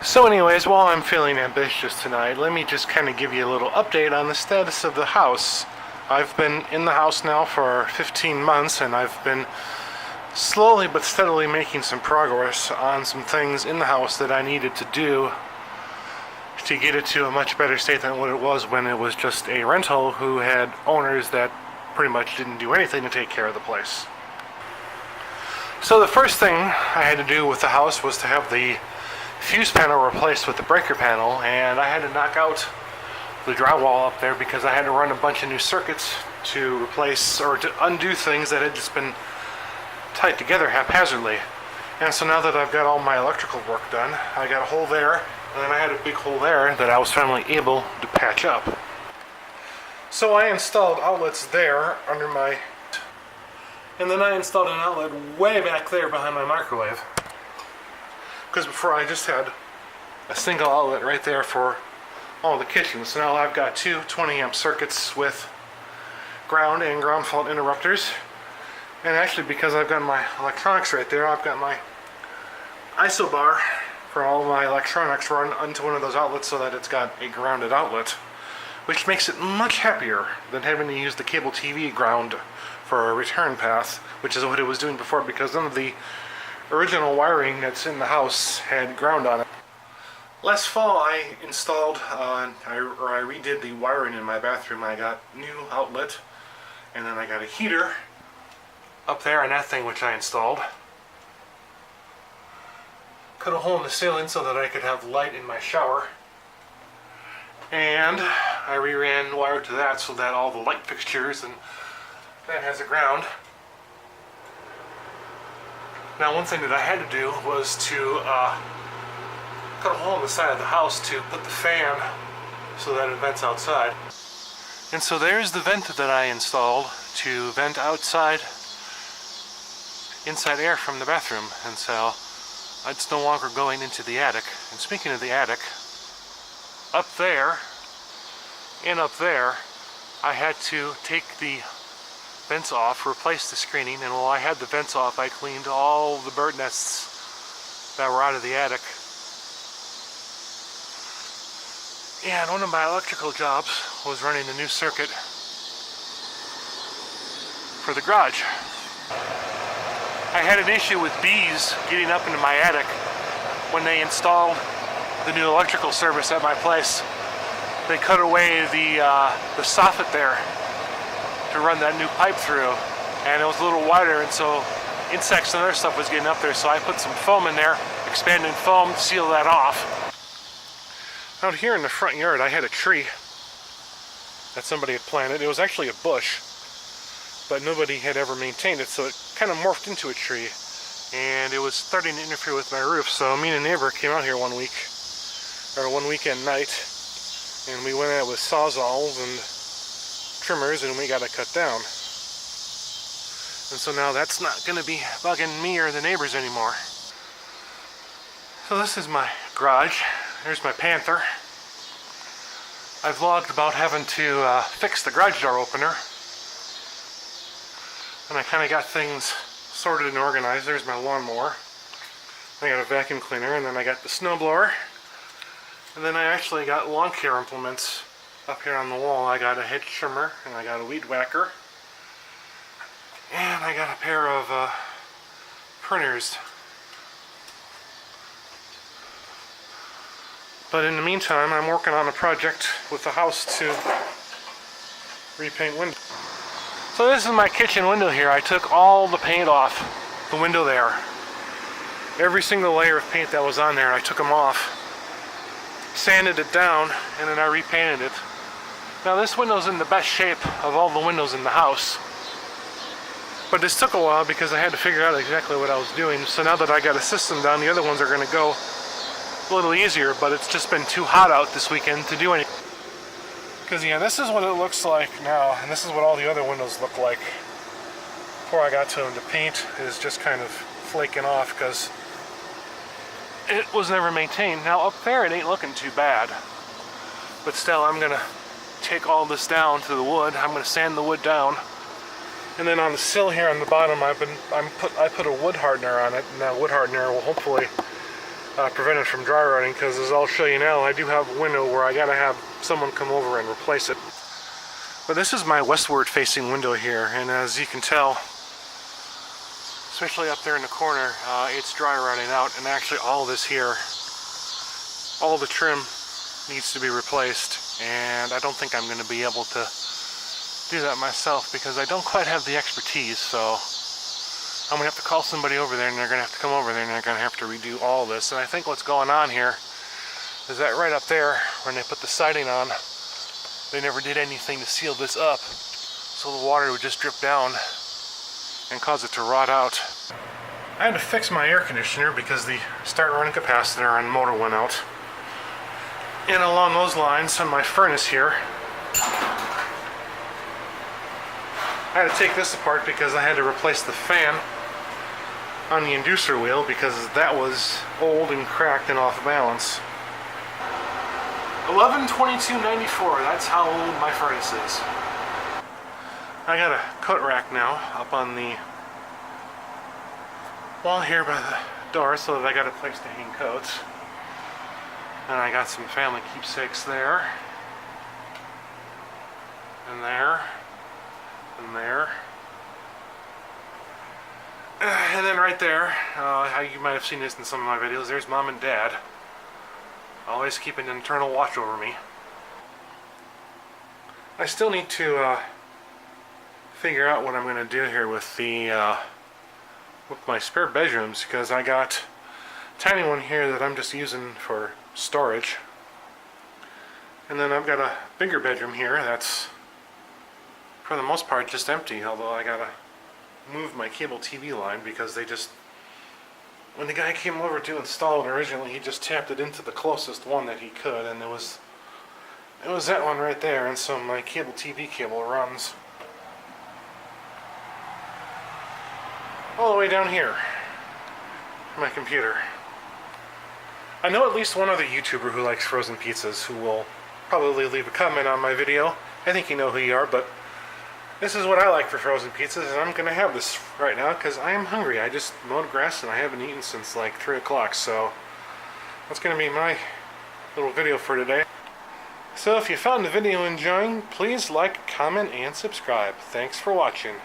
So anyways, while I'm feeling ambitious tonight, let me just kind of give you a little update on the status of the house. I've been in the house now for 15 months and I've been slowly but steadily making some progress on some things in the house that I needed to do to get it to a much better state than what it was when it was just a rental who had owners that pretty much didn't do anything to take care of the place. So the first thing I had to do with the house was to have the fuse panel replaced with the breaker panel, and I had to knock out the drywall up there because I had to run a bunch of new circuits to replace or to undo things that had just been tied together haphazardly. And so now that I've got all my electrical work done, I got a hole there, and then I had a big hole there that I was finally able to patch up. So I installed outlets there under my, and then I installed an outlet way back there behind my microwave. Because before I just had a single outlet right there for all the kitchens. So now I've got two 20 amp circuits with ground and ground fault interrupters. And actually, because I've got my electronics right there, I've got my ISO bar for all my electronics run onto one of those outlets so that it's got a grounded outlet, which makes it much happier than having to use the cable TV ground for a return path, which is what it was doing before, because none of the original wiring that's in the house had ground on it. Last fall I installed, I redid the wiring in my bathroom. I got new outlet, and then I got a heater up there on that thing which I installed. Cut a hole in the ceiling so that I could have light in my shower. And I reran wire to that so that all the light fixtures and that has a ground. Now, one thing that I had to do was to cut a hole in the side of the house to put the fan so that it vents outside. And so there's the vent that I installed to vent outside inside air from the bathroom. And so it's no longer going into the attic. And speaking of the attic, up there and up there, I had to take the vents off, replace the screening, and while I had the vents off, I cleaned all the bird nests that were out of the attic. And one of my electrical jobs was running a new circuit for the garage. I had an issue with bees getting up into my attic when they installed the new electrical service at my place. They cut away the soffit there to run that new pipe through, and it was a little wider, and so insects and other stuff was getting up there, so I put some foam in there, expanding foam to seal that off. Out here in the front yard I had a tree that somebody had planted. It was actually a bush, but nobody had ever maintained it, so it kind of morphed into a tree, and it was starting to interfere with my roof. So me and a neighbor came out here one weekend night, and we went out with sawzalls and trimmers, and we got it cut down. And so now that's not going to be bugging me or the neighbors anymore. So this is my garage. There's my Panther. I vlogged about having to fix the garage door opener, and I kind of got things sorted and organized. There's my lawnmower. I got a vacuum cleaner, and then I got the snowblower, and then I actually got lawn care implements up here on the wall. I got a hedge trimmer, and I got a weed whacker, and I got a pair of pruners. But in the meantime, I'm working on a project with the house to repaint windows. So this is my kitchen window here. I took all the paint off the window there. Every single layer of paint that was on there, I took them off, sanded it down, and then I repainted it. Now this window's in the best shape of all the windows in the house. But this took a while because I had to figure out exactly what I was doing. So now that I got a system down, the other ones are going to go a little easier, but it's just been too hot out this weekend to do anything. Because yeah, this is what it looks like now, and this is what all the other windows look like. Before I got to them, the paint is just kind of flaking off because it was never maintained. Now up there it ain't looking too bad, but still I'm gonna take all this down to the wood. I'm gonna sand the wood down, and then on the sill here on the bottom I put a wood hardener on it, and that wood hardener will hopefully prevent it from dry rotting, because as I'll show you now, I do have a window where I gotta have someone come over and replace it. But this is my westward facing window here, and as you can tell, especially up there in the corner, it's dry rotting out, and actually all this here, all the trim needs to be replaced, and I don't think I'm going to be able to do that myself because I don't quite have the expertise. So I'm going to have to call somebody over there, and they're going to have to come over there, and they're going to have to redo all this. And I think what's going on here is that right up there, when they put the siding on, they never did anything to seal this up, so the water would just drip down and cause it to rot out. I had to fix my air conditioner because the start running capacitor on the motor went out. And along those lines, on my furnace here, I had to take this apart because I had to replace the fan on the inducer wheel because that was old and cracked and off balance. 11/22/94, that's how old my furnace is. I got a coat rack now up on the wall here by the door so that I got a place to hang coats. And I got some family keepsakes there. And there. And there. And then right there, you might have seen this in some of my videos, there's Mom and Dad. Always keep an internal watch over me. I still need to figure out what I'm going to do here with the with my spare bedrooms, because I got a tiny one here that I'm just using for storage. And then I've got a bigger bedroom here that's for the most part just empty, although I gotta move my cable TV line because they just, when the guy came over to install it originally, he just tapped it into the closest one that he could, and it was that one right there, and so my cable TV cable runs all the way down here my computer. I know at least one other YouTuber who likes frozen pizzas who will probably leave a comment on my video. I think you know who you are, but this is what I like for frozen pizzas, and I'm gonna have this right now because I am hungry. I just mowed grass and I haven't eaten since like 3 o'clock, so that's gonna be my little video for today. So if you found the video enjoying, please like, comment, and subscribe. Thanks for watching.